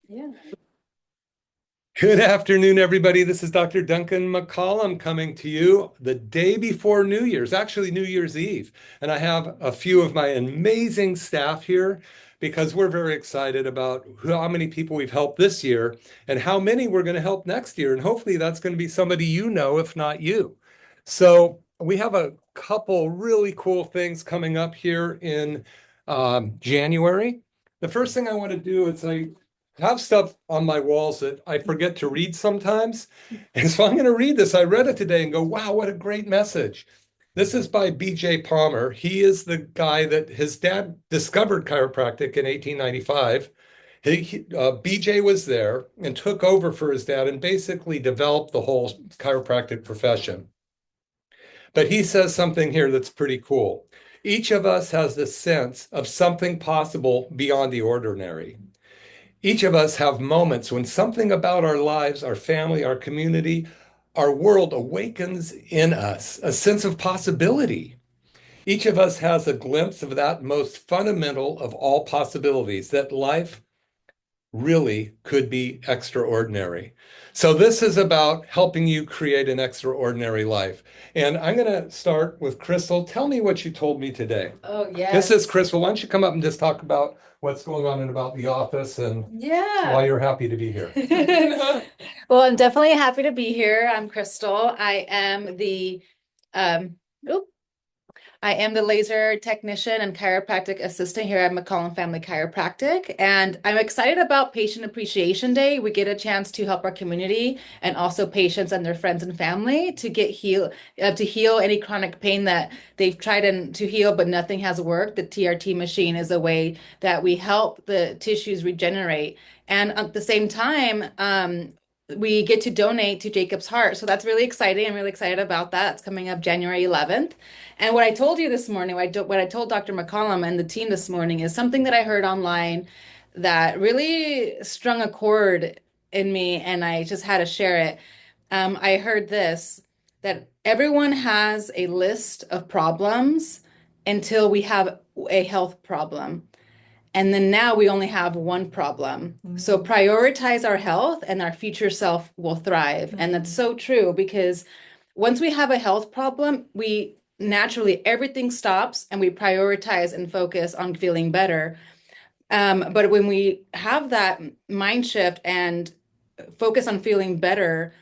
Yeah. Good afternoon, everybody. This is Dr. Duncan McCollum coming to you the day before New Year's, actually New Year's Eve. And I have a few of my amazing staff here because we're very excited about how many people we've helped this year and how many we're going to help next year. And hopefully that's going to be somebody you know, if not you. So we have a couple really cool things coming up here in January. The first thing I want to do is I have stuff on my walls that I forget to read sometimes. And so I'm going to read this. I read it today and go, wow, what a great message. This is by B.J. Palmer. He is the guy that his dad discovered chiropractic in 1895. BJ was there and took over for his dad and basically developed the whole chiropractic profession. But he says something here that's pretty cool. Each of us has this sense of something possible beyond the ordinary. Each of us have moments when something about our lives, our family, our community, our world awakens in us a sense of possibility. Each of us has a glimpse of that most fundamental of all possibilities, that life really could be extraordinary. So, this is about helping you create an extraordinary life. And I'm going to start with Crystal. Tell me what you told me today. Oh, This is yes. Crystal. Why don't you come up and just talk about what's going on and about the office and why Yeah. you're happy to be here? Well, I'm definitely happy to be here. I'm Crystal. Um, oop, I am the laser technician and chiropractic assistant here at McCollum Family Chiropractic, and I'm excited about Patient Appreciation Day. We get a chance to help our community and also patients and their friends and family to to heal any chronic pain that they've tried to heal, but nothing has worked. The TRT machine is a way that we help the tissues regenerate, and at the same time, we get to donate to Jacob's Heart. So that's really exciting. I'm really excited about that. It's coming up January 11th. And what I told you this morning, what I told Dr. McCollum and the team this morning is something that I heard online that really strung a chord in me, and I just had to share it. I heard this that everyone has a list of problems until we have a health problem. And then now we only have one problem. So prioritize our health and our future self will thrive. And that's so true because once we have a health problem, we naturally everything stops and we prioritize and focus on feeling better. But when we have that mind shift and focus on feeling better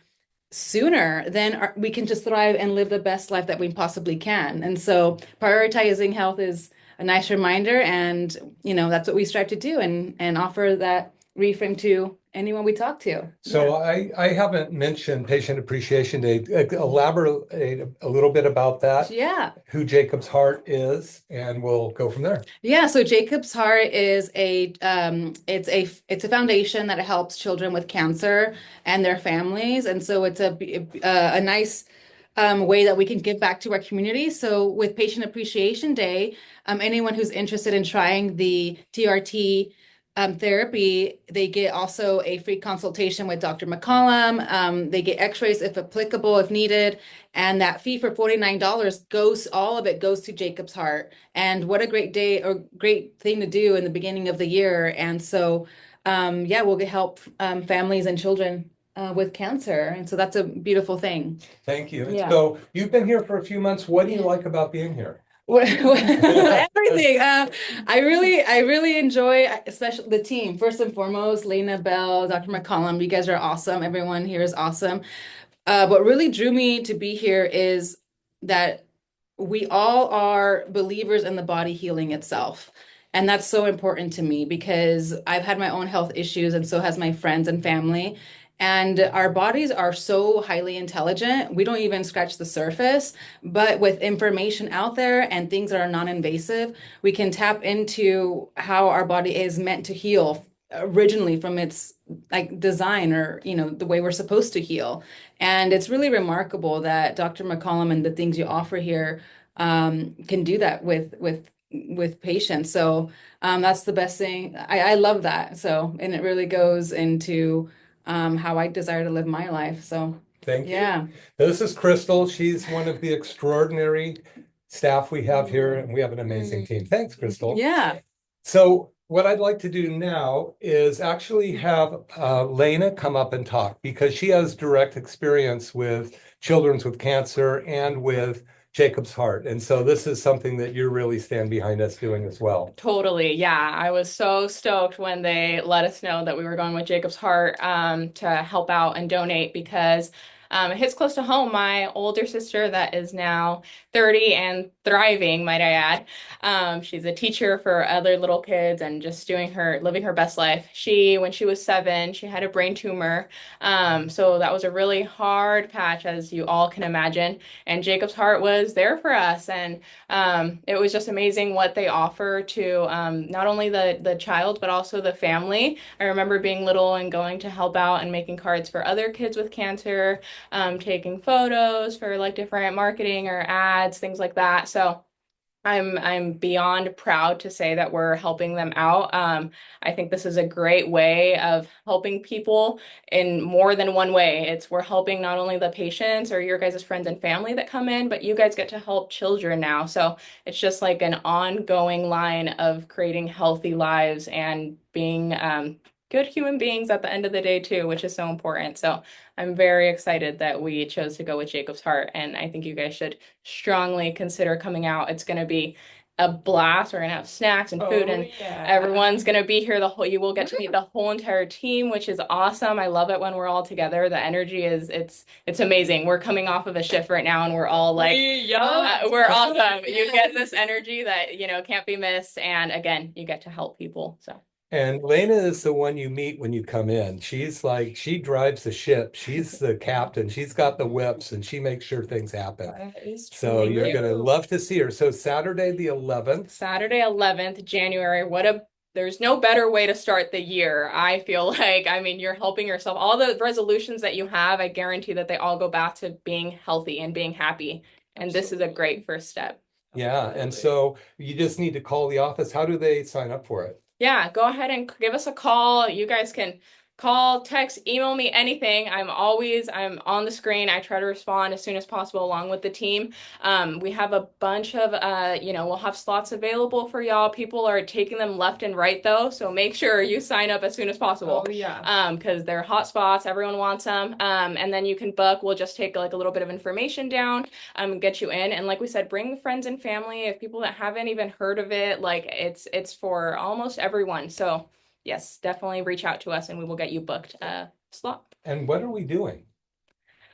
sooner, then we can just thrive and live the best life that we possibly can. And so prioritizing health is a nice reminder, and that's what we strive to do and offer that reframe to anyone we talk to. So, I haven't mentioned Patient Appreciation Day. Elaborate a little bit about that, Yeah. who Jacob's Heart is, and we'll go from there. Yeah, so Jacob's Heart is it's a foundation that helps children with cancer and their families, and so it's a nice way that we can give back to our community. So with Patient Appreciation Day, anyone who's interested in trying the TRT therapy, they get also a free consultation with Dr. McCollum. They get x-rays if applicable, if needed. And that fee for $49 all of it goes to Jacob's Heart. And what a great day or great thing to do in the beginning of the year. And so, yeah, we'll help families and children with cancer. And so that's a beautiful thing. Thank you. Yeah. So, you've been here for a few months. What do you like about being here? Everything. I really enjoy, especially the team. First and foremost, Lena Bell, Dr. McCollum. You guys are awesome. Everyone here is awesome. What really drew me to be here is that we all are believers in the body healing itself. And that's so important to me because I've had my own health issues, and so has my friends and family. And our bodies are so highly intelligent. We don't even scratch the surface. But with information out there and things that are non-invasive, we can tap into how our body is meant to heal originally from its like design or the way we're supposed to heal. And it's really remarkable that Dr. McCollum and the things you offer here can do that with patients. So that's the best thing. I love that. So, and it really goes into how I desire to live my life. So Thank you. yeah. This is Crystal. She's one of the extraordinary staff we have here, and we have an amazing team. Thanks, Crystal. Yeah. So what I'd like to do now is actually have Lena come up and talk because she has direct experience with children with cancer and with Jacob's heart. And so this is something that you really stand behind us doing as well. Totally. Yeah. I was so stoked when they let us know that we were going with Jacob's Heart to help out and donate because it hits close to home. My older sister, that is now 30 and thriving, might I add. She's a teacher for other little kids and just living her best life. When she was 7, she had a brain tumor. So that was a really hard patch, as you all can imagine. And Jacob's Heart was there for us. And it was just amazing what they offer to not only the child but also the family. I remember being little and going to help out and making cards for other kids with cancer, taking photos for like different marketing or ads, things like that. So I'm beyond proud to say that we're helping them out. I think this is a great way of helping people in more than one way. We're helping not only the patients or your guys' friends and family that come in, but you guys get to help children now. So it's just like an ongoing line of creating healthy lives and being good human beings at the end of the day too, which is so important. So I'm very excited that we chose to go with Jacob's Heart, and I think you guys should strongly consider coming out. It's going to be a blast. We're going to have snacks and food, and Yeah. everyone's going to be here. You will get to meet the whole entire team, which is awesome. I love it when we're all together. The energy it's amazing. We're coming off of a shift right now, and we're all like, we're awesome. You get this energy that, can't be missed. And again, you get to help people. So. And Lena is the one you meet when you come in. She's like, she drives the ship. She's the captain. She's got the whips and she makes sure things happen. That is So truly you're great. going to love to see her. So Saturday the 11th. Saturday, 11th January. There's no better way to start the year. I feel like, I mean, you're helping yourself. All the resolutions that you have, I guarantee that they all go back to being healthy and being happy. And this is a great first step. Yeah. And so you just need to call the office. How do they sign up for it? Yeah, go ahead and give us a call. You guys can call, text, email me anything. I'm on the screen. I try to respond as soon as possible along with the team. We have a bunch of, we'll have slots available for y'all. People are taking them left and right though, so make sure you sign up as soon as possible. Oh, yeah. Because they're hot spots. Everyone wants them. And then you can book. We'll just take like a little bit of information down, get you in. And like we said, bring friends and family. If people that haven't even heard of it, like it's for almost everyone. So yes, definitely reach out to us and we will get you booked a slot. And what are we doing?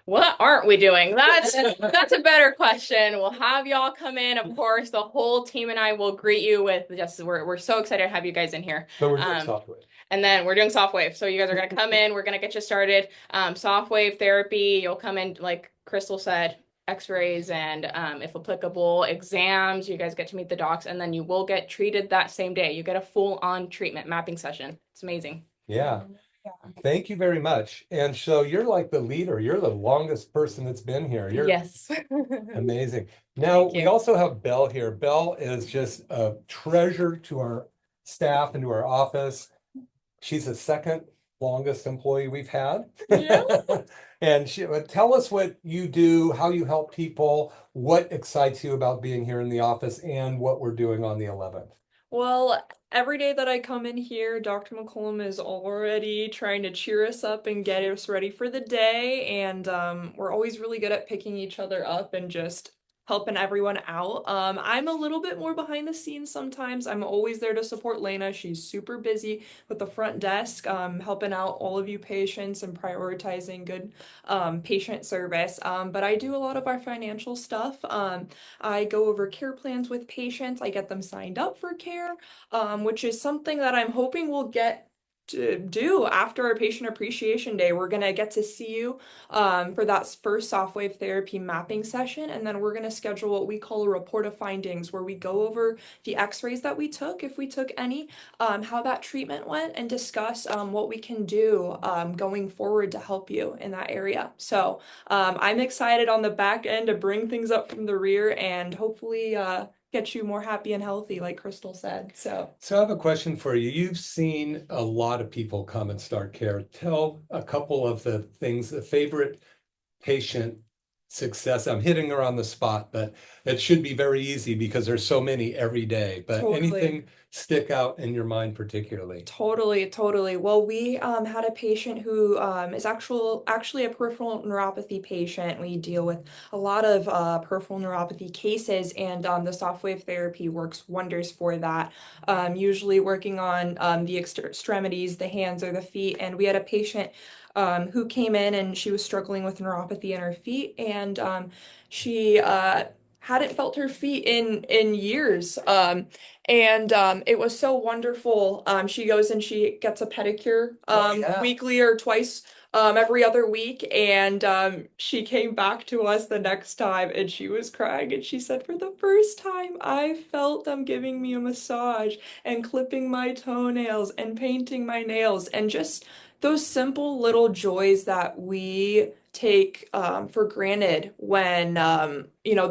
What aren't we doing? That's a better question. We'll have y'all come in, of course. The whole team and I will greet you with just we're so excited to have you guys in here. But we're doing software. And then we're doing SoftWave. So you guys are gonna come in, we're gonna get you started. SoftWave therapy, you'll come in, like Crystal said, x-rays and if applicable, exams. You guys get to meet the docs, and then you will get treated that same day. You get a full-on treatment mapping session. It's amazing. Yeah. Thank you very much. And so you're like the leader. You're the longest person that's been here. You're Yes. amazing. Now, Thank we you. also have Belle here. Belle is just a treasure to our staff and to our office. She's the second longest employee we've had. Yeah. And tell us what you do, how you help people, what excites you about being here in the office, and what we're doing on the 11th. Well, every day that I come in here, Dr. McCollum is already trying to cheer us up and get us ready for the day. And we're always really good at picking each other up and just helping everyone out. I'm a little bit more behind the scenes sometimes. I'm always there to support Lena. She's super busy with the front desk, helping out all of you patients and prioritizing good patient service. But I do a lot of our financial stuff. I go over care plans with patients. I get them signed up for care, which is something that I'm hoping we'll get to do after our patient appreciation day. We're gonna get to see you for that first SoftWave therapy mapping session, and then we're gonna schedule what we call a report of findings, where we go over the x-rays that we took, if we took any, how that treatment went, and discuss what we can do going forward to help you in that area. So I'm excited on the back end to bring things up from the rear and hopefully get you more happy and healthy, like Crystal said. So I have a question for you. You've seen a lot of people come and start care. Tell a couple of the things, the favorite patient success. I'm hitting her on the spot, but it should be very easy because there's so many every day. But Totally. anything stick out in your mind particularly? Totally, totally. Well, we had a patient who is actually a peripheral neuropathy patient. We deal with a lot of peripheral neuropathy cases, and the SoftWave therapy works wonders for that. Usually working on the extremities, the hands or the feet. And we had a patient who came in and she was struggling with neuropathy in her feet, and she hadn't felt her feet in years. And it was so wonderful. She goes and she gets a pedicure Oh, yeah. weekly or twice every other week. And she came back to us the next time and she was crying. And she said, for the first time, I felt them giving me a massage and clipping my toenails and painting my nails and just those simple little joys that we take for granted when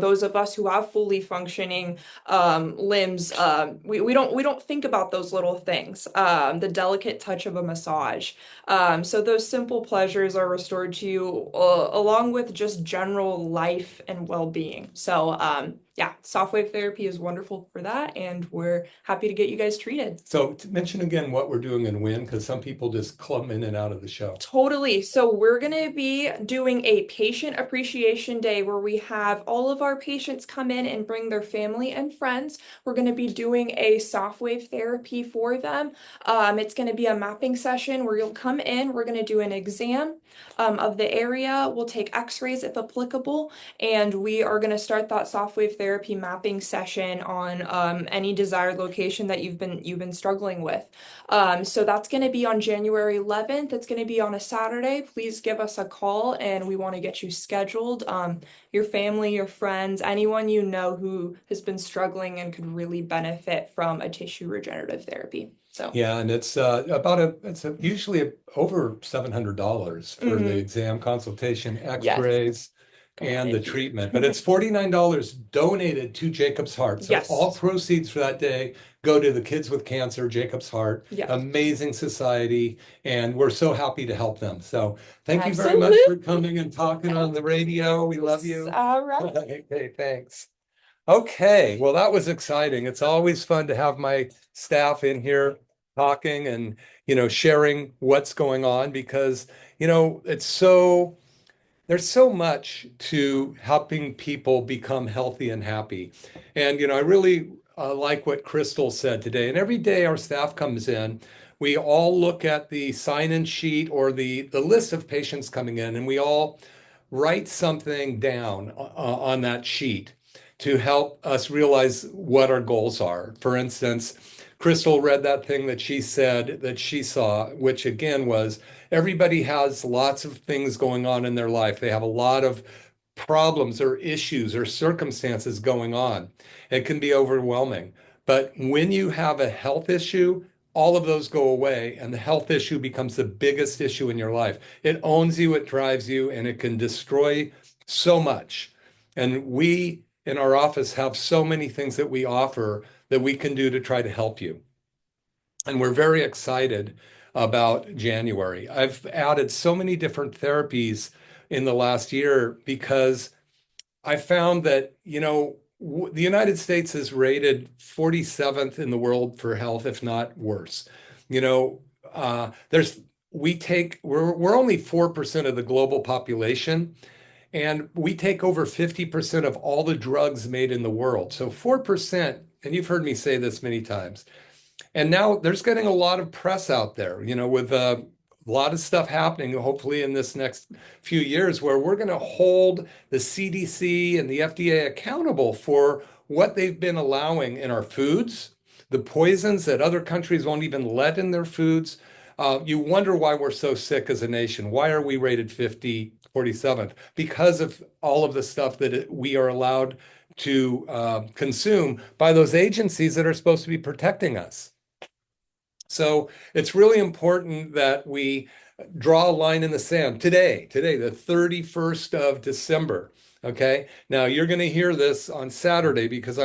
those of us who have fully functioning limbs, we don't think about those little things, the delicate touch of a massage. So those simple pleasures are restored to you along with just general life and well-being. So yeah, SoftWave therapy is wonderful for that, and we're happy to get you guys treated. So to mention again what we're doing and when, because some people just clump in and out of the show. Totally. So we're going to be doing a patient appreciation day where we have all of our patients come in and bring their family and friends. We're going to be doing a SoftWave therapy for them. It's going to be a mapping session where you'll come in. We're going to do an exam of the area. We'll take x-rays if applicable, and we are going to start that SoftWave therapy mapping session on any desired location that you've been struggling with. So that's going to be on January 11th. It's going to be on a Saturday. Please give us a call and we want to get you scheduled. Your family, your friends, anyone you know who has been struggling and could really benefit from a tissue regenerative therapy. So, Yeah, and it's usually over $700 for the mhm. exam, consultation, Yes. x-rays, Go and the ahead. treatment. But it's $49 donated to Jacob's Heart. So all Yes. proceeds for that day go to the Kids with Cancer, Jacob's Heart, Yes. amazing society, and we're so happy to help them. So thank you very much for Absolutely. coming and talking on the radio. We love Yes. you. All right. Okay, thanks. Okay, well, that was exciting. It's always fun to have my staff in here talking and, sharing what's going on because, it's there's so much to helping people become healthy and happy. And, I really like what Crystal said today. And every day our staff comes in, we all look at the sign-in sheet or the list of patients coming in, and we all write something down on that sheet to help us realize what our goals are. For instance, Crystal read that thing that she said that she saw, which again was everybody has lots of things going on in their life. They have a lot of problems or issues or circumstances going on. It can be overwhelming. But when you have a health issue, all of those go away, and the health issue becomes the biggest issue in your life. It owns you, it drives you, and it can destroy so much. And we in our office have so many things that we offer that we can do to try to help you. And we're very excited about January. I've added so many different therapies in the last year because I found that, the United States is rated 47th in the world for health, if not worse. You know, there's we're only 4% of the global population, and we take over 50% of all the drugs made in the world. So 4%, and you've heard me say this many times, and now there's getting a lot of press out there, with a lot of stuff happening, hopefully in this next few years, where we're going to hold the CDC and the FDA accountable for what they've been allowing in our foods, the poisons that other countries won't even let in their foods. You wonder why we're so sick as a nation. Why are we rated 47th? Because of all of the stuff that we are allowed to consume by those agencies that are supposed to be protecting us. So it's really important that we draw a line in the sand today, the 31st of December. Okay. Now you're going to hear this on Saturday because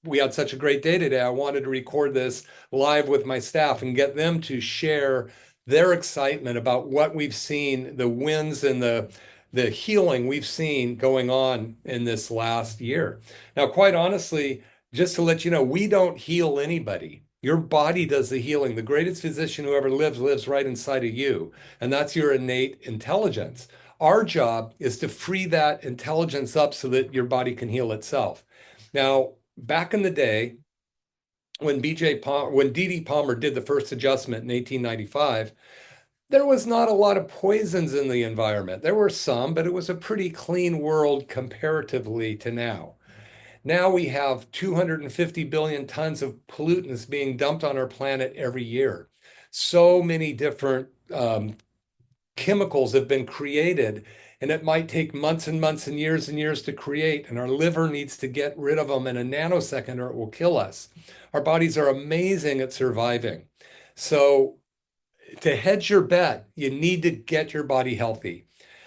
we had such a great day today. I wanted to record this live with my staff and get them to share their excitement about what we've seen, the wins and the healing we've seen going on in this last year. Now, quite honestly, just to let you know, we don't heal anybody. Your body does the healing. The greatest physician who ever lived lives right inside of you, and that's your innate intelligence. Our job is to free that intelligence up so that your body can heal itself. Now, back in the day, when D. D. Palmer did the first adjustment in 1895, there was not a lot of poisons in the environment. There were some, but it was a pretty clean world comparatively to now. Now we have 250 billion tons of pollutants being dumped on our planet every year. So many different chemicals have been created, and it might take months and months and years to create. And our liver needs to get rid of them in a nanosecond or it will kill us. Our bodies are amazing at surviving. So, to hedge your bet, you need to get your body healthy.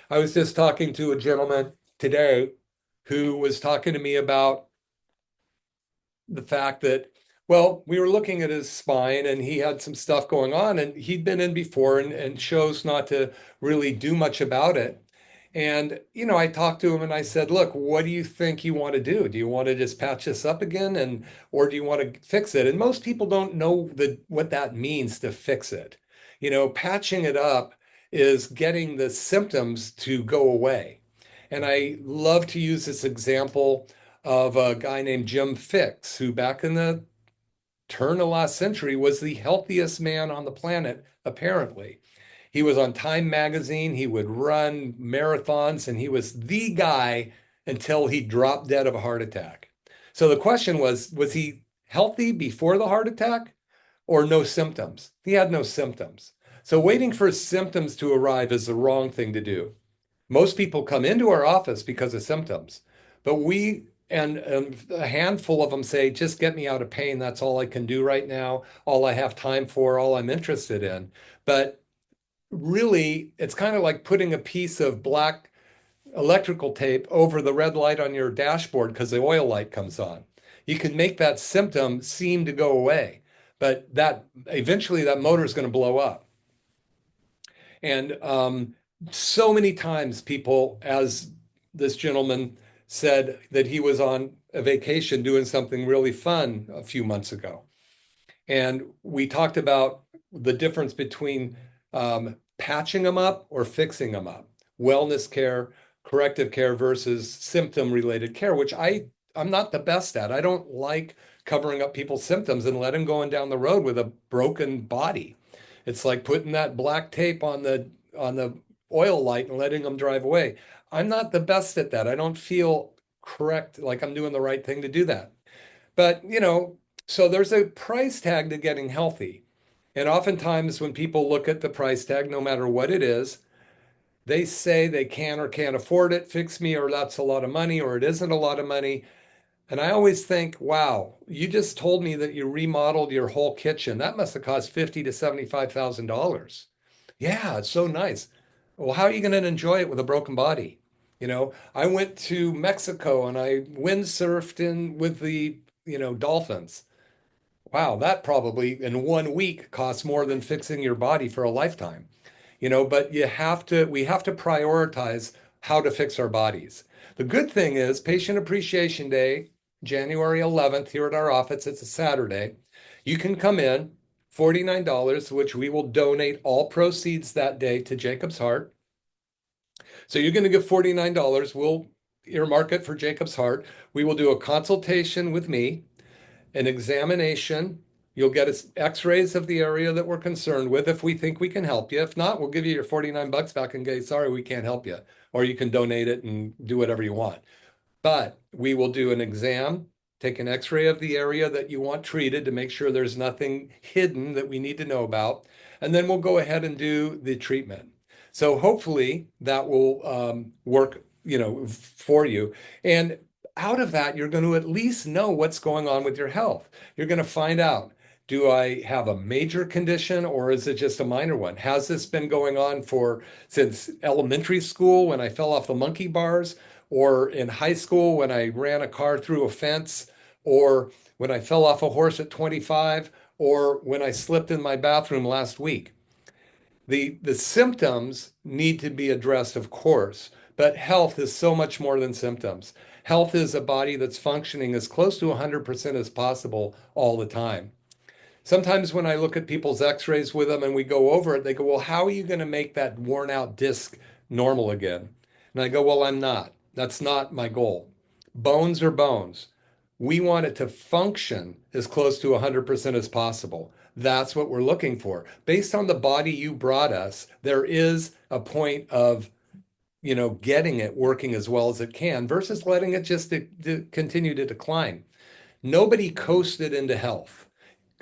I was just talking to a gentleman today who was talking to me about the fact that, well, we were looking at his spine and he had some stuff going on and he'd been in before and chose not to really do much about it. And, I talked to him and I said, look, what do you think you want to do? Do you want to just patch this up again or do you want to fix it? And most people don't know what that means to fix it. Patching it up is getting the symptoms to go away. And I love to use this example of a guy named Jim Fixx, who back in the turn of last century was the healthiest man on the planet, apparently. He was on Time magazine, he would run marathons, and he was the guy until he dropped dead of a heart attack. So the question was he healthy before the heart attack or no symptoms? He had no symptoms. So waiting for symptoms to arrive is the wrong thing to do. Most people come into our office because of symptoms, but and a handful of them say, just get me out of pain. That's all I can do right now, all I have time for, all I'm interested in. But really, it's kind of like putting a piece of black electrical tape over the red light on your dashboard because the oil light comes on. You can make that symptom seem to go away, but that eventually that motor is going to blow up. And so many times, people, as this gentleman said, that he was on a vacation doing something really fun a few months ago. And we talked about the difference between patching them up or fixing them up, wellness care, corrective care versus symptom related care, which I'm not the best at. I don't like covering up people's symptoms and letting going down the road with a broken body. It's like putting that black tape on the oil light and letting them drive away. I'm not the best at that. I don't feel correct, like I'm doing the right thing to do that. But, so there's a price tag to getting healthy. And oftentimes when people look at the price tag, no matter what it is, they say they can or can't afford it, fix me, or that's a lot of money, or it isn't a lot of money. And I always think, wow, you just told me that you remodeled your whole kitchen. That must have cost $50,000 to $75,000. Yeah, it's so nice. Well, how are you going to enjoy it with a broken body? I went to Mexico and I windsurfed in with the, dolphins. Wow, that probably in 1 week costs more than fixing your body for a lifetime. But we have to prioritize how to fix our bodies. The good thing is Patient Appreciation Day, January 11th, here at our office, it's a Saturday. You can come in, $49, which we will donate all proceeds that day to Jacob's Heart. So you're going to give $49. We'll earmark it for Jacob's Heart. We will do a consultation with me, an examination. You'll get x-rays of the area that we're concerned with if we think we can help you. If not, we'll give you your 49 bucks back and say, sorry, we can't help you. Or you can donate it and do whatever you want. But we will do an exam, take an x-ray of the area that you want treated to make sure there's nothing hidden that we need to know about. And then we'll go ahead and do the treatment. So hopefully that will work, for you. And out of that, you're going to at least know what's going on with your health. You're going to find out, do I have a major condition or is it just a minor one? Has this been going on since elementary school when I fell off the monkey bars, or in high school when I ran a car through a fence, or when I fell off a horse at 25, or when I slipped in my bathroom last week? The symptoms need to be addressed, of course, but health is so much more than symptoms. Health is a body that's functioning as close to 100% as possible all the time. Sometimes when I look at people's x-rays with them and we go over it, they go, well, how are you going to make that worn out disc normal again? And I go, well, I'm not. That's not my goal. Bones are bones. We want it to function as close to 100% as possible. That's what we're looking for. Based on the body you brought us, there is a point of, getting it working as well as it can versus letting it just continue to decline. Nobody coasted into health.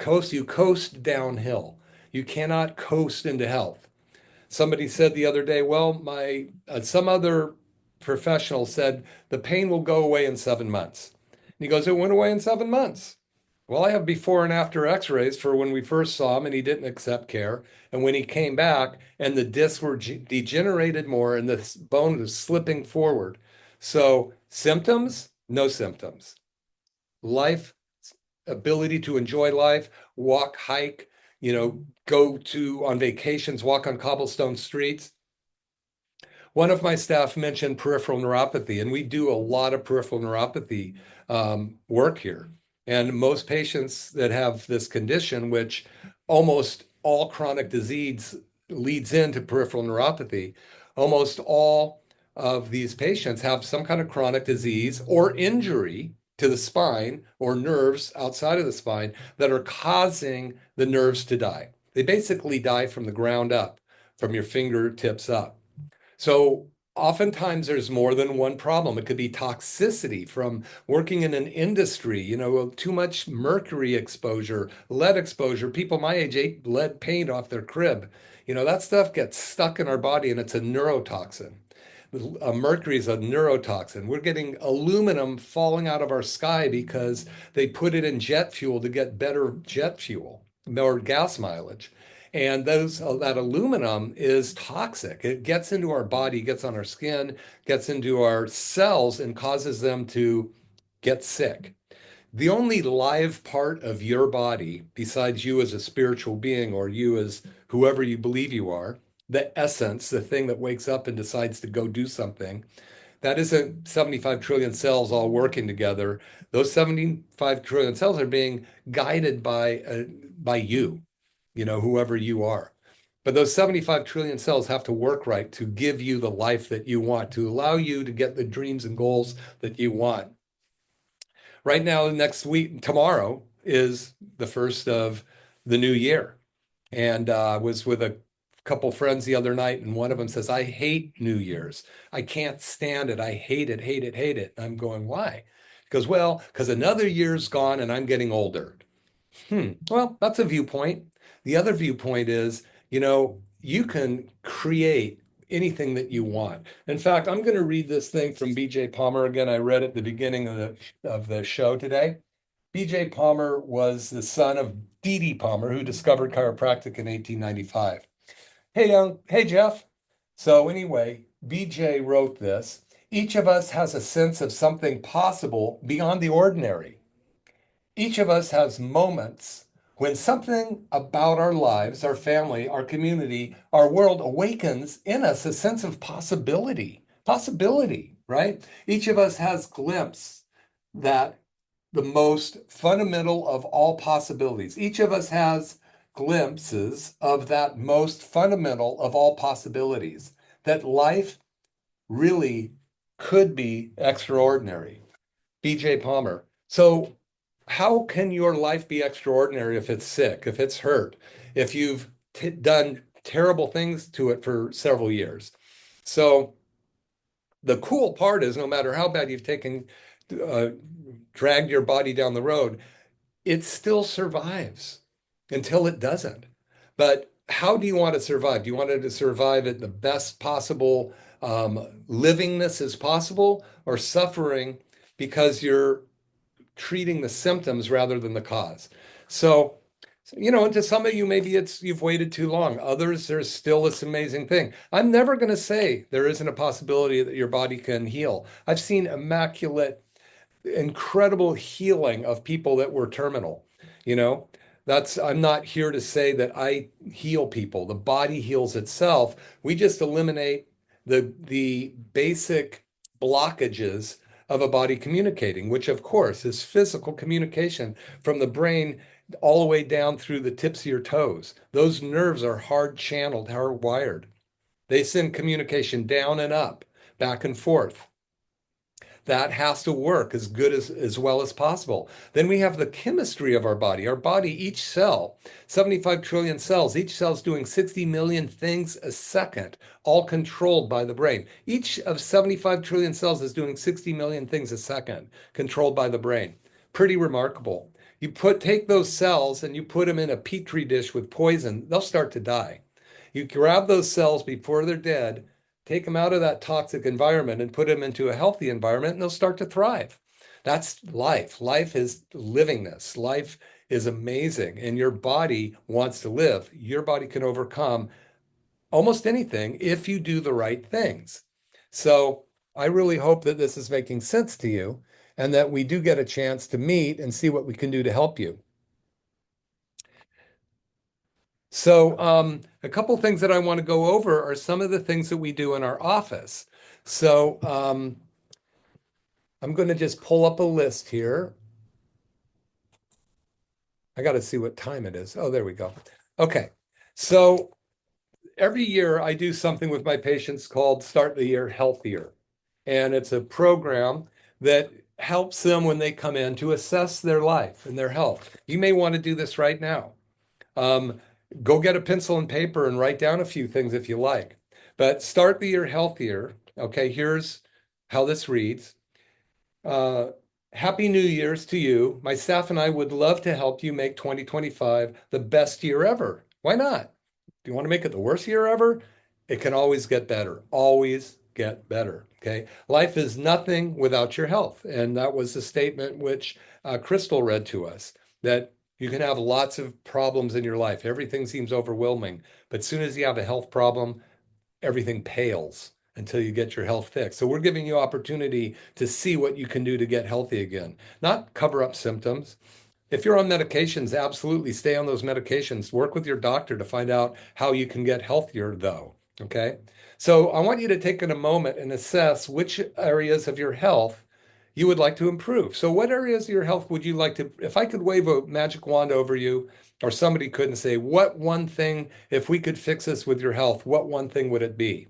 You coast downhill. You cannot coast into health. Somebody said the other day, well, my some other professional said the pain will go away in 7 months. And he goes, it went away in 7 months. Well, I have before and after x-rays for when we first saw him and he didn't accept care. And when he came back and the discs were degenerated more and the bone was slipping forward. So symptoms, no symptoms. Life, ability to enjoy life, walk, hike, go to on vacations, walk on cobblestone streets. One of my staff mentioned peripheral neuropathy, and we do a lot of peripheral neuropathy work here. And most patients that have this condition, which almost all chronic disease leads into peripheral neuropathy, almost all of these patients have some kind of chronic disease or injury to the spine or nerves outside of the spine that are causing the nerves to die. They basically die from the ground up, from your fingertips up. So oftentimes there's more than one problem. It could be toxicity from working in an industry, too much mercury exposure, lead exposure. People my age ate lead paint off their crib. That stuff gets stuck in our body and it's a neurotoxin. Mercury is a neurotoxin. We're getting aluminum falling out of our sky because they put it in jet fuel to get better jet fuel, more gas mileage. And that aluminum is toxic. It gets into our body, gets on our skin, gets into our cells, and causes them to get sick. The only live part of your body, besides you as a spiritual being or you as whoever you believe you are, the essence, the thing that wakes up and decides to go do something, that isn't 75 trillion cells all working together. Those 75 trillion cells are being guided by you, whoever you are. But those 75 trillion cells have to work right to give you the life that you want, to allow you to get the dreams and goals that you want. Right now, next week, tomorrow is the first of the new year. And I was with a couple friends the other night, and one of them says, I hate New Year's. I can't stand it. I hate it, hate it, hate it. I'm going, why? He goes, well, because another year's gone and I'm getting older. Well, that's a viewpoint. The other viewpoint is, you can create anything that you want. In fact, I'm going to read this thing from B.J. Palmer again. I read at the beginning of the show today. B.J. Palmer was the son of Dee Dee Palmer, who discovered chiropractic in 1895. Hey, Jeff. So anyway, BJ wrote this. Each of us has a sense of something possible beyond the ordinary. Each of us has moments when something about our lives, our family, our community, our world awakens in us a sense of possibility, right? Each of us has glimpses that the most fundamental of all possibilities. Each of us has glimpses of that most fundamental of all possibilities, that life really could be extraordinary. B.J. Palmer. So, how can your life be extraordinary if it's sick, if it's hurt, if you've done terrible things to it for several years? So, the cool part is no matter how bad you've uh, dragged your body down the road, it still survives until it doesn't. But how do you want to survive? Do you want it to survive at the best possible livingness as possible, or suffering because you're treating the symptoms rather than the cause? So, and to some of you, maybe it's you've waited too long. Others, there's still this amazing thing. I'm never going to say there isn't a possibility that your body can heal. I've seen immaculate incredible healing of people that were terminal. You know, I'm not here to say that I heal people. The body heals itself. We just eliminate the basic blockages of a body communicating, which of course is physical communication from the brain all the way down through the tips of your toes. Those nerves are hard channeled, hard wired. They send communication down and up, back and forth. That has to work as well as possible. Then we have the chemistry of our body. Our body, each cell, 75 trillion cells, each cell's doing 60 million things a second, all controlled by the brain. Each of 75 trillion cells is doing 60 million things a second, controlled by the brain. Pretty remarkable. Take those cells and you put them in a petri dish with poison, they'll start to die. You grab those cells before they're dead, take them out of that toxic environment and put them into a healthy environment, and they'll start to thrive. That's life. Life is livingness. Life is amazing, and your body wants to live. Your body can overcome almost anything if you do the right things. So I really hope that this is making sense to you and that we do get a chance to meet and see what we can do to help you. So, a couple things that I want to go over are some of the things that we do in our office. So, I'm going to just pull up a list here. I got to see what time it is. Oh, there we go. Okay. So, every year I do something with my patients called Start the Year Healthier. And it's a program that helps them when they come in to assess their life and their health. You may want to do this right now. Um, Go get a pencil and paper and write down a few things if you like. But start the year healthier. Okay, here's how this reads. Uh, Happy New Year's to you. My staff and I would love to help you make 2025 the best year ever. Why not? Do you want to make it the worst year ever? It can always get better. Always get better. Okay. Life is nothing without your health. And that was the statement which Crystal read to us, that you can have lots of problems in your life. Everything seems overwhelming. But as soon as you have a health problem, everything pales until you get your health fixed. So we're giving you opportunity to see what you can do to get healthy again, not cover up symptoms. If you're on medications, absolutely stay on those medications. Work with your doctor to find out how you can get healthier, though. Okay. So I want you to take in a moment and assess which areas of your health you would like to improve. So, what areas of your health would you like to, if I could wave a magic wand over you, or somebody could and say, what one thing, if we could fix this with your health, what one thing would it be?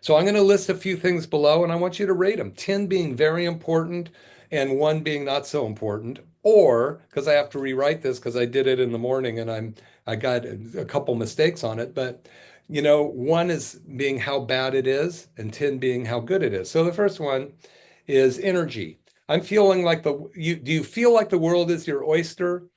So I'm going to list a few things below and I want you to rate them, 10 being very important and one being not so important. Or because I have to rewrite this because I did it in the morning and I got a couple mistakes on it, but one is being how bad it is and 10 being how good it is. So the first one is energy. I'm feeling like do you feel like the world is your oyster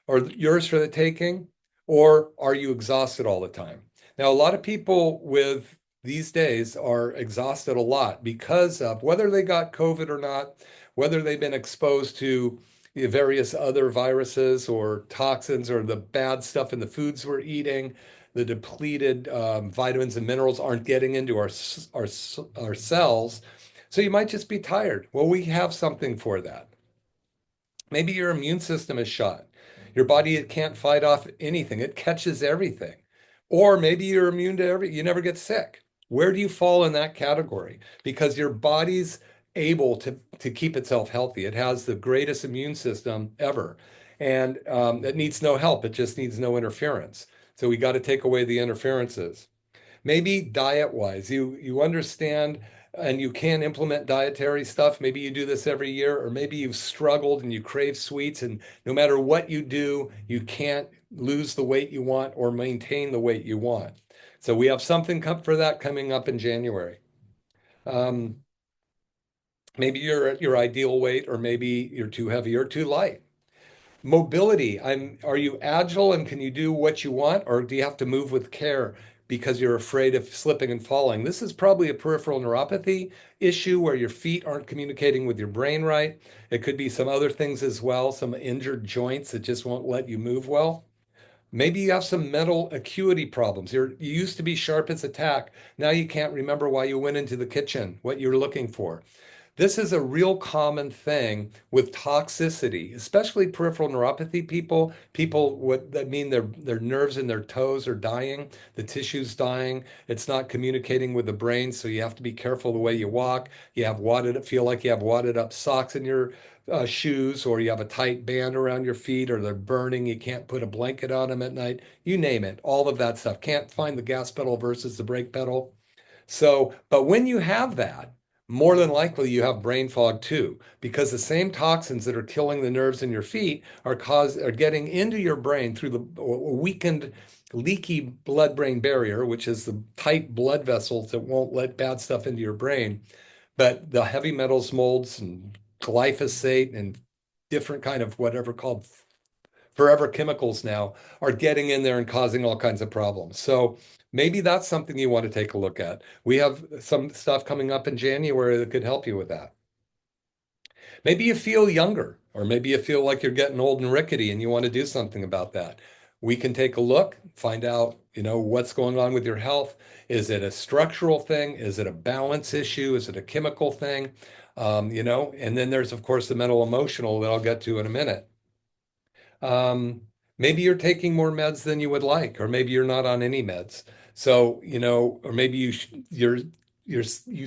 or yours for the taking, or are you exhausted all the time? Now, a lot of people with these days are exhausted a lot because of whether they got COVID or not, whether they've been exposed to various other viruses or toxins or the bad stuff in the foods we're eating, the depleted vitamins and minerals aren't getting into our cells. So you might just be tired. Well, we have something for that. Maybe your immune system is shot. Your body can't fight off anything. It catches everything. Or maybe you're immune to you never get sick. Where do you fall in that category? Because your body's able to keep itself healthy. It has the greatest immune system ever. And it needs no help. It just needs no interference. So we got to take away the interferences. Maybe diet wise, you understand and you can implement dietary stuff. Maybe you do this every year, or maybe you've struggled and you crave sweets, and no matter what you do, you can't lose the weight you want or maintain the weight you want. So we have something for that coming up in January. Um, Maybe you're at your ideal weight, or maybe you're too heavy or too light. Mobility. Are you agile and can you do what you want, or do you have to move with care because you're afraid of slipping and falling? This is probably a peripheral neuropathy issue where your feet aren't communicating with your brain right. It could be some other things as well, some injured joints that just won't let you move well. Maybe you have some mental acuity problems. You used to be sharp as a tack. Now you can't remember why you went into the kitchen, what you're looking for. This is a real common thing with toxicity, especially peripheral neuropathy people, people what that mean their nerves in their toes are dying, the tissue's dying, it's not communicating with the brain, so you have to be careful the way you walk. You have wadded, feel like you have wadded up socks in your shoes, or you have a tight band around your feet, or they're burning. You can't put a blanket on them at night. You name it, all of that stuff. Can't find the gas pedal versus the brake pedal. So, but when you have that, more than likely you have brain fog too, because the same toxins that are killing the nerves in your feet are getting into your brain through the weakened, leaky blood-brain barrier, which is the tight blood vessels that won't let bad stuff into your brain. But the heavy metals, molds, and glyphosate and different kind of whatever called forever chemicals now are getting in there and causing all kinds of problems. So maybe that's something you want to take a look at. We have some stuff coming up in January that could help you with that. Maybe you feel younger, or maybe you feel like you're getting old and rickety and you want to do something about that. We can take a look, find out, what's going on with your health. Is it a structural thing? Is it a balance issue? Is it a chemical thing? And then there's, of course, the mental emotional that I'll get to in a minute. Um, Maybe you're taking more meds than you would like, or maybe you're not on any meds. So, or maybe you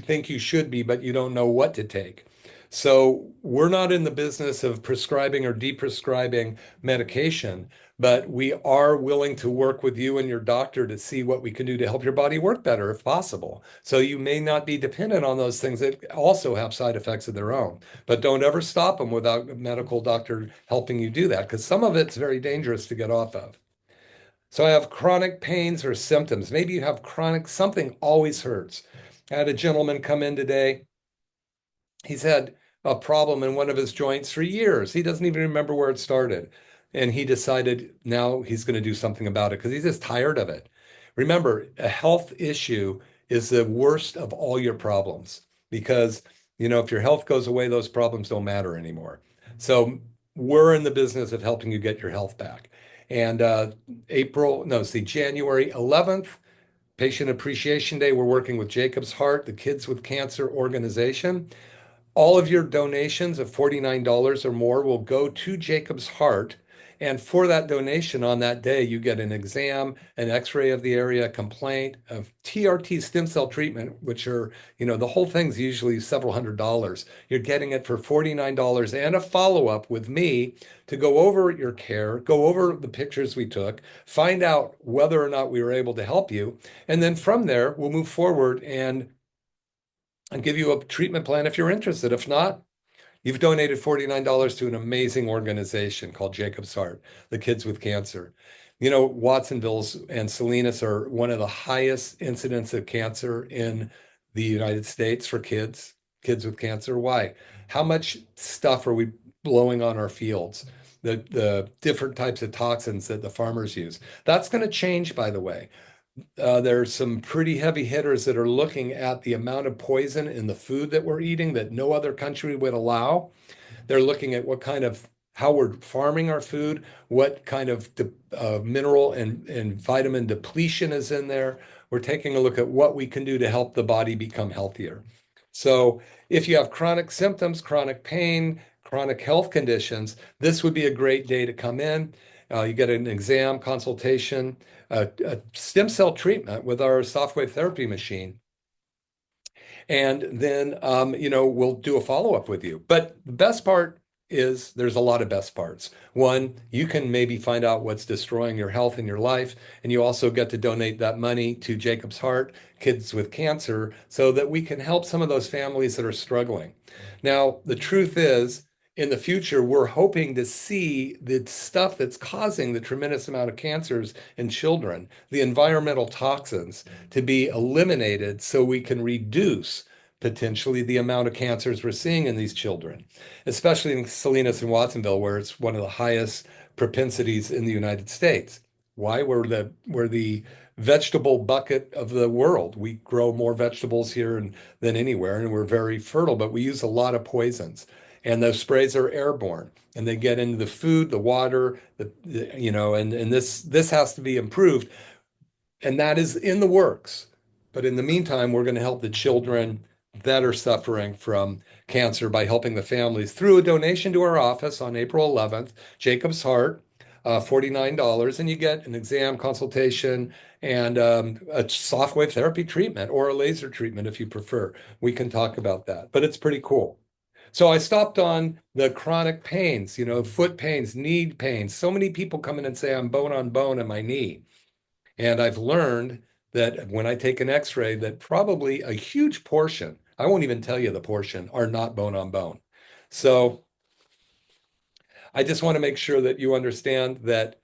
think you should be, but you don't know what to take. So we're not in the business of prescribing or deprescribing medication, but we are willing to work with you and your doctor to see what we can do to help your body work better if possible. So you may not be dependent on those things that also have side effects of their own. But don't ever stop them without a medical doctor helping you do that, because some of it's very dangerous to get off of. So I have chronic pains or symptoms. Maybe you have chronic, something always hurts. I had a gentleman come in today. He's had a problem in one of his joints for years. He doesn't even remember where it started. And he decided now he's going to do something about it because he's just tired of it. Remember, a health issue is the worst of all your problems because, if your health goes away, those problems don't matter anymore. So we're in the business of helping you get your health back. And January 11th, Patient Appreciation Day, we're working with Jacob's Heart, the Kids with Cancer organization. All of your donations of $49 or more will go to Jacob's Heart. And for that donation on that day, you get an exam, an x-ray of the area, a complaint of TRT stem cell treatment, which are, the whole thing's usually several $100s. You're getting it for $49 and a follow-up with me to go over your care, go over the pictures we took, find out whether or not we were able to help you. And then from there, we'll move forward and give you a treatment plan if you're interested. If not, you've donated $49 to an amazing organization called Jacob's Heart, the Kids with Cancer. Watsonville's and Salinas are one of the highest incidents of cancer in the United States for kids with cancer. Why? How much stuff are we blowing on our fields? The different types of toxins that the farmers use. That's going to change, by the way. There's some pretty heavy hitters that are looking at the amount of poison in the food that we're eating that no other country would allow. They're looking at how we're farming our food, what kind of mineral and vitamin depletion is in there. We're taking a look at what we can do to help the body become healthier. So if you have chronic symptoms, chronic pain, chronic health conditions, this would be a great day to come in. You get an exam, consultation, a stem cell treatment with our SoftWave therapy machine. And then, we'll do a follow-up with you. But the best part is there's a lot of best parts. One, you can maybe find out what's destroying your health and your life, and you also get to donate that money to Jacob's Heart, Kids with Cancer, so that we can help some of those families that are struggling. Now, the truth is, in the future, we're hoping to see the stuff that's causing the tremendous amount of cancers in children, the environmental toxins, to be eliminated so we can reduce potentially the amount of cancers we're seeing in these children, especially in Salinas and Watsonville, where it's one of the highest propensities in the United States. Why? We're the vegetable bucket of the world. We grow more vegetables here than anywhere, and we're very fertile, but we use a lot of poisons. And those sprays are airborne, and they get into the food, the water, and this has to be improved, and that is in the works. But in the meantime, we're going to help the children that are suffering from cancer by helping the families through a donation to our office on April 11th, Jacob's Heart, $49, and you get an exam consultation and a SoftWave therapy treatment or a laser treatment if you prefer. We can talk about that, but it's pretty cool. So I stopped on the chronic pains, foot pains, knee pains. So many people come in and say, I'm bone on bone in my knee. And I've learned that when I take an x-ray, that probably a huge portion, I won't even tell you the portion, are not bone on bone. So I just want to make sure that you understand that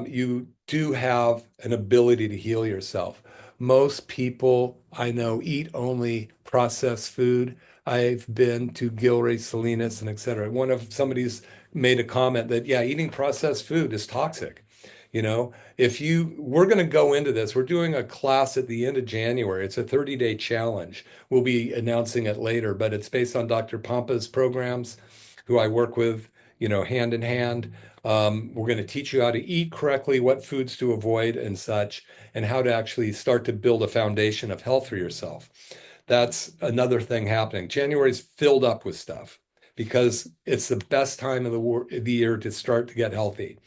you do have an ability to heal yourself. Most people I know eat only processed food. I've been to Gilray, Salinas, and et cetera. Somebody's made a comment that, yeah, eating processed food is toxic. We're going to go into this. We're doing a class at the end of January. It's a 30-day challenge. We'll be announcing it later, but it's based on Dr. Pompa's programs, who I work with, hand in hand. We're going to teach you how to eat correctly, what foods to avoid and such, and how to actually start to build a foundation of health for yourself. That's another thing happening. January's filled up with stuff because it's the best time of the year to start to get healthy.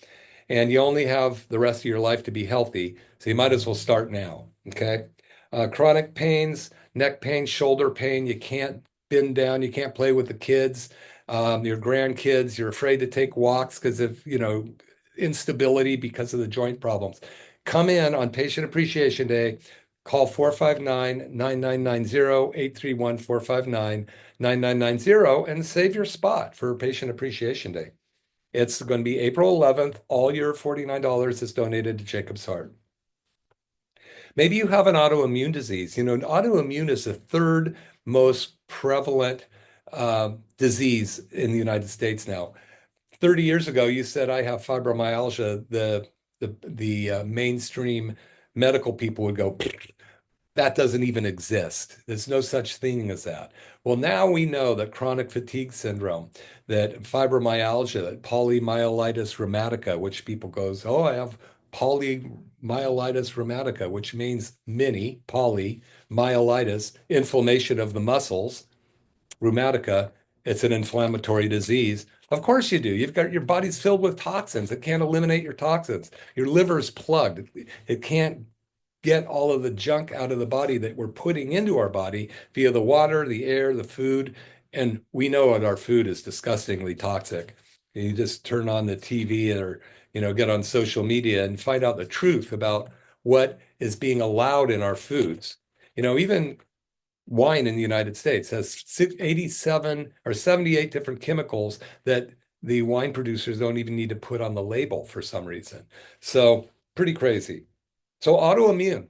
And you only have the rest of your life to be healthy, so you might as well start now. Okay. Chronic pains, neck pain, shoulder pain, you can't bend down, you can't play with the kids, your grandkids, you're afraid to take walks because of, instability because of the joint problems. Come in on Patient Appreciation Day, call 459-9990, 831-459-9990, and save your spot for Patient Appreciation Day. It's going to be April 11th. All your $49 is donated to Jacob's Heart. Maybe you have an autoimmune disease. An autoimmune is the third most prevalent disease in the United States now. 30 years ago, you said I have fibromyalgia. The mainstream medical people would go, that doesn't even exist. There's no such thing as that. Well, now we know that chronic fatigue syndrome, that fibromyalgia, that polymyelitis rheumatica, which people goes, oh, I have polymyelitis rheumatica, which means many, polymyelitis, inflammation of the muscles, rheumatica, it's an inflammatory disease. Of course you do. You've got your body's filled with toxins. It can't eliminate your toxins. Your liver's plugged. It can't get all of the junk out of the body that we're putting into our body via the water, the air, the food. And we know that our food is disgustingly toxic. You just turn on the TV or, get on social media and find out the truth about what is being allowed in our foods. Even wine in the United States has 87 or 78 different chemicals that the wine producers don't even need to put on the label for some reason. So pretty crazy. So autoimmune,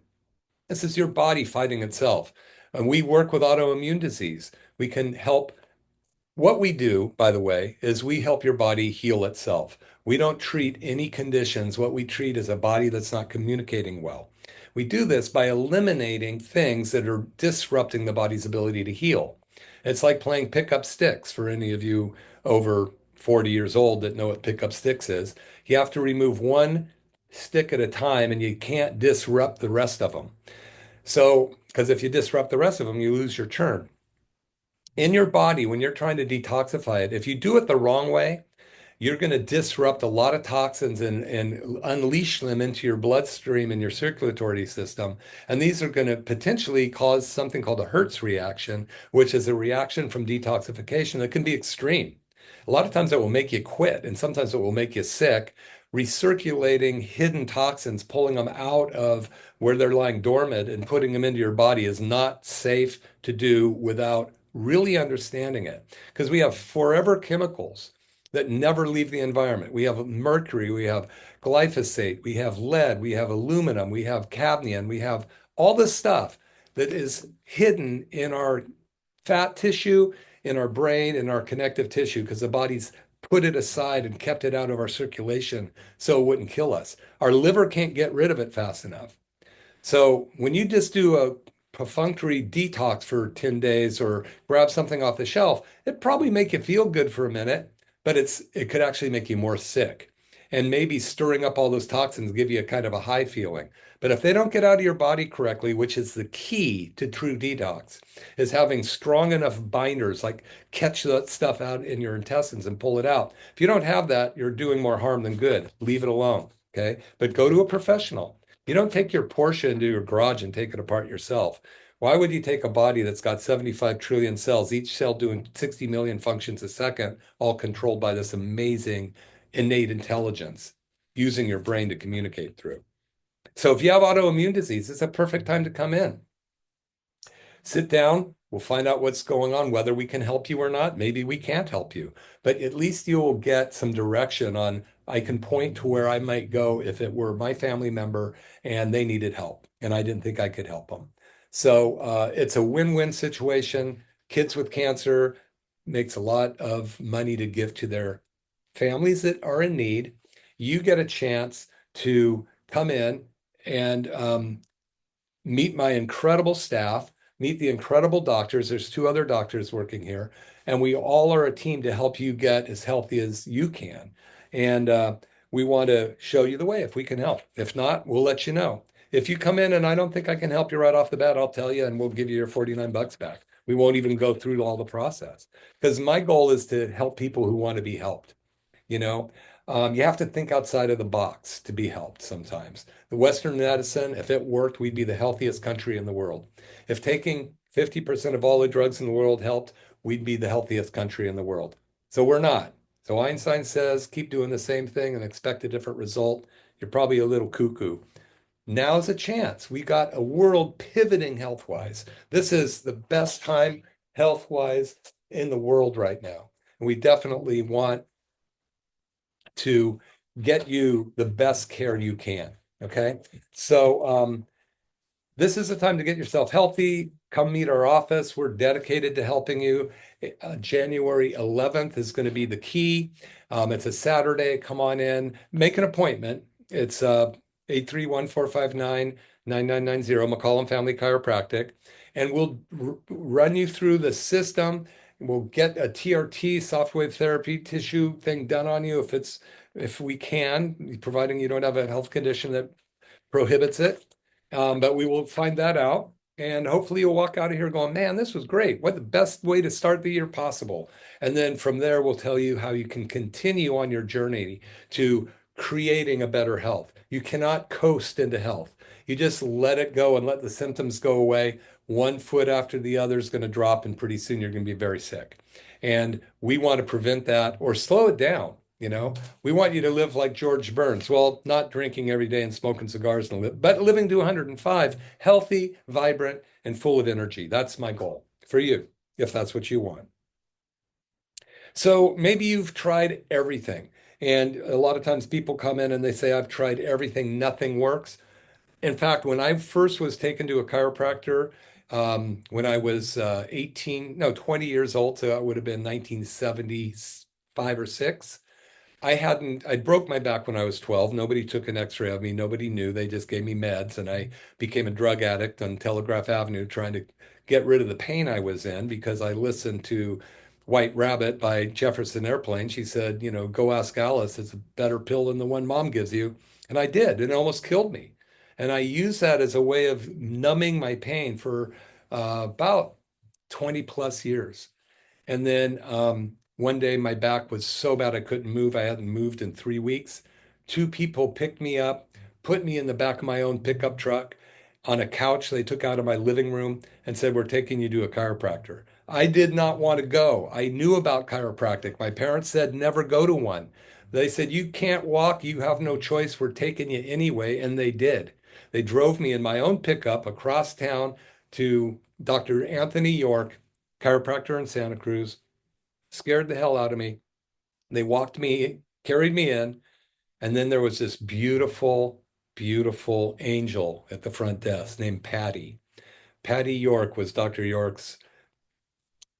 this is your body fighting itself. And we work with autoimmune disease. We can help. What we do, by the way, is we help your body heal itself. We don't treat any conditions. What we treat is a body that's not communicating well. We do this by eliminating things that are disrupting the body's ability to heal. It's like playing pickup sticks for any of you over 40 years old that know what pickup sticks is. You have to remove one stick at a time and you can't disrupt the rest of them. So, because if you disrupt the rest of them, you lose your turn. In your body, when you're trying to detoxify it, if you do it the wrong way, you're going to disrupt a lot of toxins and unleash them into your bloodstream and your circulatory system. And these are going to potentially cause something called a Hertz reaction, which is a reaction from detoxification that can be extreme. A lot of times it will make you quit, and sometimes it will make you sick. Recirculating hidden toxins, pulling them out of where they're lying dormant and putting them into your body is not safe to do without really understanding it. Because we have forever chemicals that never leave the environment. We have mercury, we have glyphosate, we have lead, we have aluminum, we have cadmium, we have all this stuff that is hidden in our fat tissue, in our brain, in our connective tissue, because the body's put it aside and kept it out of our circulation so it wouldn't kill us. Our liver can't get rid of it fast enough. So when you just do a perfunctory detox for 10 days or grab something off the shelf, it probably make you feel good for a minute, but it could actually make you more sick. and maybe stirring up all those toxins give you a kind of a high feeling. But if they don't get out of your body correctly, which is the key to true detox, is having strong enough binders, like catch that stuff out in your intestines and pull it out. If you don't have that, you're doing more harm than good. Leave it alone. Okay. But go to a professional. You don't take your Porsche into your garage and take it apart yourself. Why would you take a body that's got 75 trillion cells, each cell doing 60 million functions a second, all controlled by this amazing innate intelligence, using your brain to communicate through? So if you have autoimmune disease, it's a perfect time to come in. Sit down. We'll find out what's going on, whether we can help you or not. Maybe we can't help you, but at least you will get some direction on, I can point to where I might go if it were my family member and they needed help and I didn't think I could help them. So it's a win-win situation. Kids with cancer makes a lot of money to give to their families that are in need. You get a chance to come in and meet my incredible staff, meet the incredible doctors. There's two other doctors working here, and we all are a team to help you get as healthy as you can. And we want to show you the way if we can help. If not, we'll let you know. If you come in and I don't think I can help you right off the bat, I'll tell you and we'll give you your 49 bucks back. We won't even go through all the process because my goal is to help people who want to be helped. You know, you have to think outside of the box to be helped sometimes. The Western medicine, if it worked, we'd be the healthiest country in the world. If taking 50% of all the drugs in the world helped, we'd be the healthiest country in the world. So we're not. So Einstein says, keep doing the same thing and expect a different result. You're probably a little cuckoo. Now's a chance. We got a world pivoting health-wise. This is the best time health-wise in the world right now. And we definitely want to get you the best care you can. Okay. So this is the time to get yourself healthy. Come meet our office. We're dedicated to helping you. January 11th is going to be the key. It's a Saturday. Come on in, make an appointment. It's 831-459-9990, McCollum Family Chiropractic. And we'll run you through the system. We'll get a TRT, SoftWave Therapy tissue thing done on you if we can, providing you don't have a health condition that prohibits it. But we will find that out. And hopefully you'll walk out of here going, man, this was great. What the best way to start the year possible. And then from there, we'll tell you how you can continue on your journey to creating a better health. You cannot coast into health. You just let it go and let the symptoms go away. One foot after the other is going to drop, and pretty soon you're going to be very sick. And we want to prevent that or slow it down. You know, we want you to live like George Burns. Well, not drinking every day and smoking cigars, but living to 105, healthy, vibrant, and full of energy. That's my goal for you, if that's what you want. So maybe you've tried everything. And a lot of times people come in and they say, I've tried everything, nothing works. In fact, when I first was taken to a chiropractor, when I was 20 years old, so it would have been 1975 or six. I broke my back when I was 12. Nobody took an x-ray of me. Nobody knew. They just gave me meds. And I became a drug addict on Telegraph Avenue trying to get rid of the pain I was in because I listened to White Rabbit by Jefferson Airplane. She said, you know, go ask Alice. It's a better pill than the one mom gives you. And I did. And it almost killed me. And I used that as a way of numbing my pain for about 20 plus years. And then one day my back was so bad I couldn't move. I hadn't moved in 3 weeks. Two people picked me up, put me in the back of my own pickup truck on a couch they took out of my living room and said, we're taking you to a chiropractor. I did not want to go. I knew about chiropractic. My parents said, never go to one. They said, you can't walk. You have no choice. We're taking you anyway. And they did. They drove me in my own pickup across town to Dr. Anthony York, chiropractor in Santa Cruz. Scared the hell out of me. They walked me, carried me in, and then there was this beautiful, beautiful angel at the front desk named Patty. Patty York was Dr. York's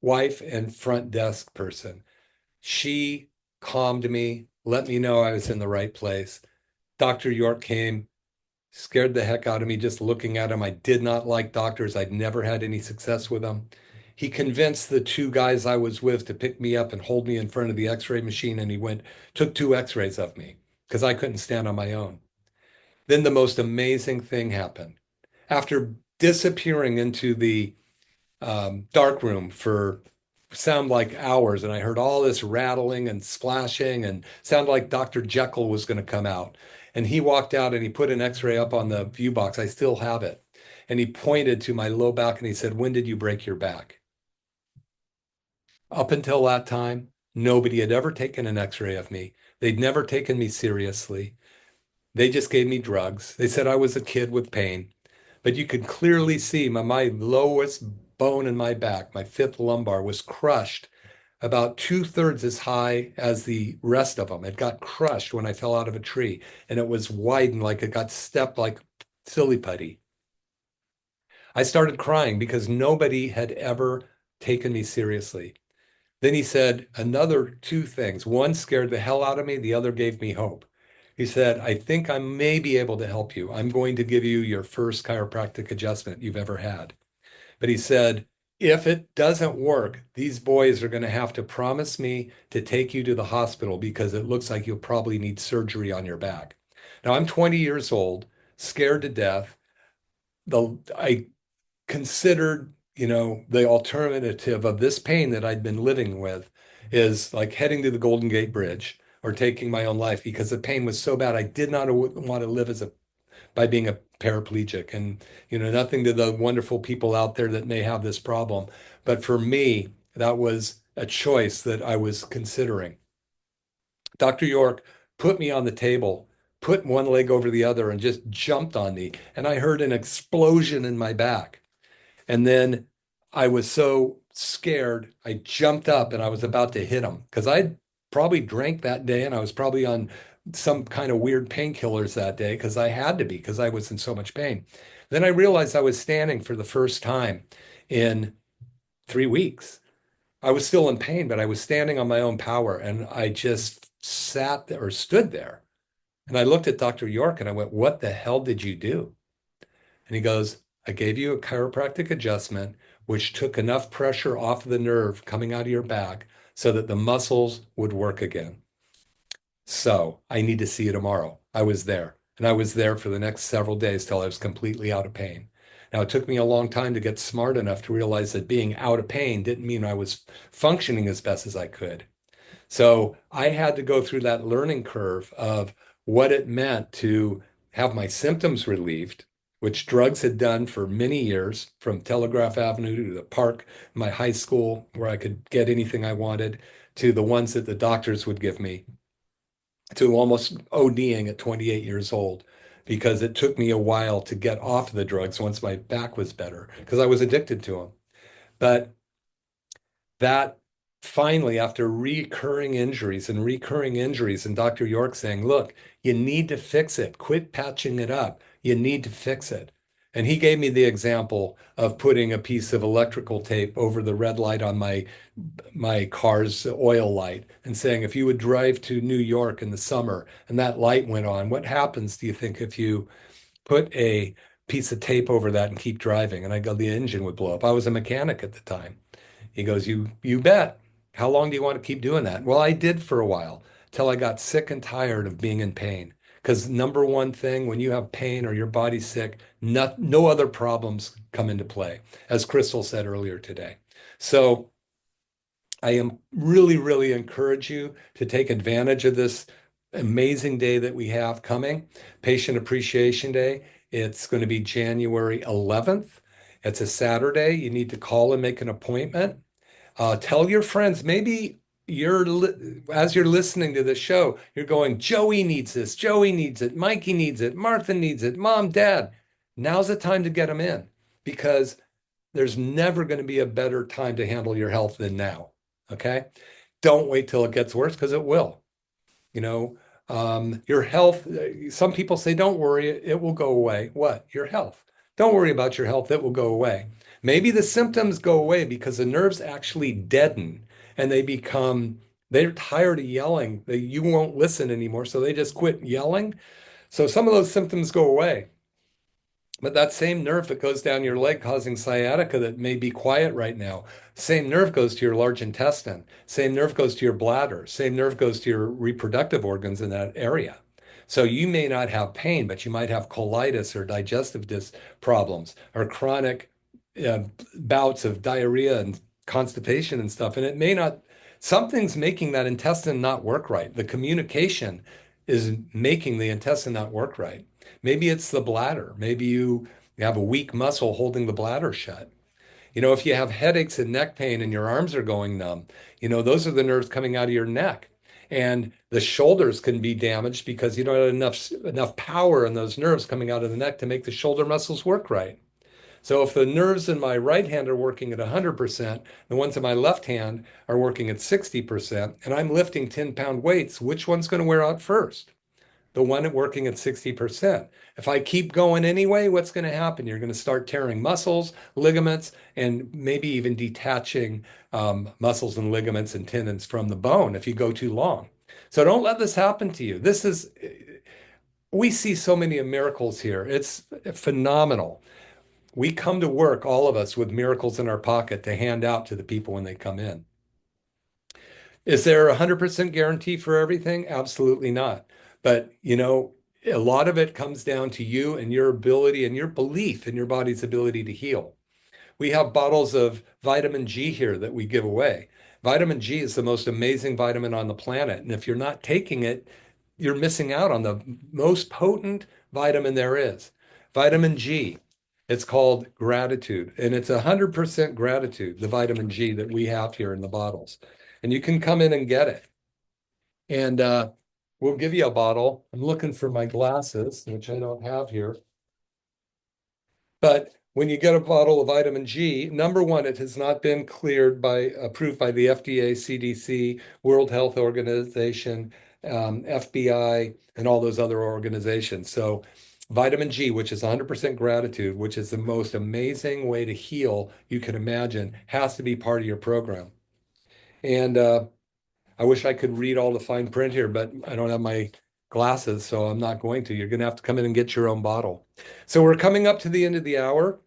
wife and front desk person. She calmed me, let me know I was in the right place. Dr. York came, scared the heck out of me just looking at him. I did not like doctors. I'd never had any success with them. He convinced the two guys I was with to pick me up and hold me in front of the x-ray machine, and he took two x-rays of me. because I couldn't stand on my own. Then the most amazing thing happened. After disappearing into the dark room for sound like hours, and I heard all this rattling and splashing, and sounded like Dr. Jekyll was going to come out. And he walked out and he put an X-ray up on the view box. I still have it. And he pointed to my low back and he said, "When did you break your back?" Up until that time, nobody had ever taken an X-ray of me. They'd never taken me seriously. They just gave me drugs. They said I was a kid with pain. But you could clearly see my lowest bone in my back, my fifth lumbar, was crushed about two-thirds as high as the rest of them. It got crushed when I fell out of a tree, and it was widened like it got stepped like silly putty. I started crying because nobody had ever taken me seriously. Then he said another two things. One scared the hell out of me, the other gave me hope. He said, "I think I may be able to help you. I'm going to give you your first chiropractic adjustment you've ever had." But he said, "If it doesn't work, these boys are going to have to promise me to take you to the hospital because it looks like you'll probably need surgery on your back." Now, I'm 20 years old, scared to death. I considered, the alternative of this pain that I'd been living with is like heading to the Golden Gate Bridge or taking my own life because the pain was so bad. I did not want to live by being a paraplegic. And, nothing to the wonderful people out there that may have this problem. But for me, that was a choice that I was considering. Dr. York put me on the table, put one leg over the other, and just jumped on me. And I heard an explosion in my back. And then I was so scared, I jumped up and I was about to hit him because I'd probably drank that day and I was probably on some kind of weird painkillers that day because I had to be because I was in so much pain. Then I realized I was standing for the first time in 3 weeks. I was still in pain, but I was standing on my own power and I just sat there or stood there. And I looked at Dr. York and I went, "What the hell did you do?" And he goes, "I gave you a chiropractic adjustment, which took enough pressure off of the nerve coming out of your back so that the muscles would work again. So I need to see you tomorrow." I was there, and I was there for the next several days till I was completely out of pain. Now, it took me a long time to get smart enough to realize that being out of pain didn't mean I was functioning as best as I could. So I had to go through that learning curve of what it meant to have my symptoms relieved, which drugs had done for many years, from Telegraph Avenue to the park, my high school, where I could get anything I wanted, to the ones that the doctors would give me, to almost ODing at 28 years old, because it took me a while to get off the drugs once my back was better, because I was addicted to them. But that finally, after recurring injuries, and Dr. York saying, "Look, you need to fix it. Quit patching it up. You need to fix it." And he gave me the example of putting a piece of electrical tape over the red light on my car's oil light and saying, "If you would drive to New York in the summer and that light went on, what happens, do you think, if you put a piece of tape over that and keep driving?" And I go, "The engine would blow up." I was a mechanic at the time. He goes, "You bet. How long do you want to keep doing that?" Well, I did for a while till I got sick and tired of being in pain. Because number one thing, when you have pain or your body's sick, no other problems come into play, as Crystal said earlier today. So I am really encourage you to take advantage of this amazing day that we have coming, Patient Appreciation Day. It's going to be January 11th. It's a Saturday. You need to call and make an appointment. Tell your friends. Maybe as you're listening to the show, you're going, "Joey needs this. Joey needs it. Mikey needs it. Martha needs it. Mom, Dad." Now's the time to get them in because there's never going to be a better time to handle your health than now. Okay? Don't wait till it gets worse because it will. You know, your health, some people say, "Don't worry, it will go away." What? Your health. Don't worry about your health, it will go away. Maybe the symptoms go away because the nerves actually deaden and they're tired of yelling. You won't listen anymore, so they just quit yelling. So some of those symptoms go away. But that same nerve that goes down your leg causing sciatica that may be quiet right now, same nerve goes to your large intestine, same nerve goes to your bladder, same nerve goes to your reproductive organs in that area. So you may not have pain, but you might have colitis or digestive dis problems or chronic uh, bouts of diarrhea and constipation and stuff. And it may not, something's making that intestine not work right. The communication is making the intestine not work right. Maybe it's the bladder. Maybe you have a weak muscle holding the bladder shut. If you have headaches and neck pain and your arms are going numb, those are the nerves coming out of your neck. And the shoulders can be damaged because you don't have enough power in those nerves coming out of the neck to make the shoulder muscles work right. So if the nerves in my right hand are working at 100%, the ones in my left hand are working at 60%, and I'm lifting 10-pound weights, which one's going to wear out first? The one working at 60%. If I keep going anyway, what's going to happen? You're going to start tearing muscles, ligaments, and maybe even detaching muscles and ligaments and tendons from the bone if you go too long. So don't let this happen to you. We see so many miracles here. It's phenomenal. We come to work, all of us, with miracles in our pocket to hand out to the people when they come in. Is there a 100% guarantee for everything? Absolutely not. But, a lot of it comes down to you and your ability and your belief in your body's ability to heal. We have bottles of vitamin G here that we give away. Vitamin G is the most amazing vitamin on the planet. And if you're not taking it, you're missing out on the most potent vitamin there is. Vitamin G, it's called gratitude, and it's 100% gratitude, the vitamin G that we have here in the bottles. And you can come in and get it. And we'll give you a bottle. I'm looking for my glasses, which I don't have here. But when you get a bottle of vitamin G, number one, it has not been approved by the FDA, CDC, World Health Organization, FBI, and all those other organizations. So vitamin G, which is 100% gratitude, which is the most amazing way to heal you can imagine, has to be part of your program. And I wish I could read all the fine print here, but I don't have my glasses, so I'm not going to. You're going to have to come in and get your own bottle. So we're coming up to the end of the hour.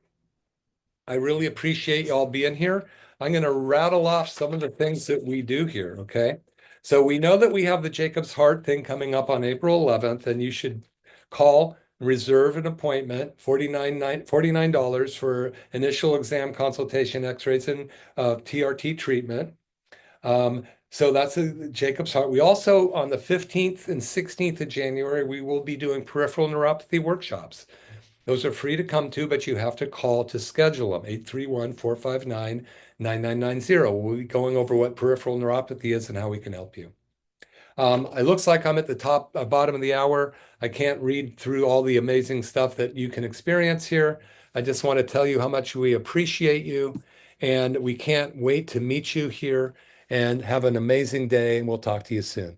I really appreciate y'all being here. I'm going to rattle off some of the things that we do here, okay? So we know that we have the Jacob's Heart thing coming up on April 11th, and you should call, reserve an appointment, $49 for initial exam, consultation, x-rays, and TRT treatment. So that's a Jacob's Heart. We also, on the 15th and 16th of January, we will be doing peripheral neuropathy workshops. Those are free to come to, but you have to call to schedule them, 831-459-9990. We'll be going over what peripheral neuropathy is and how we can help you. It looks like I'm at the bottom of the hour. I can't read through all the amazing stuff that you can experience here. I just want to tell you how much we appreciate you, and we can't wait to meet you here and have an amazing day, and we'll talk to you soon.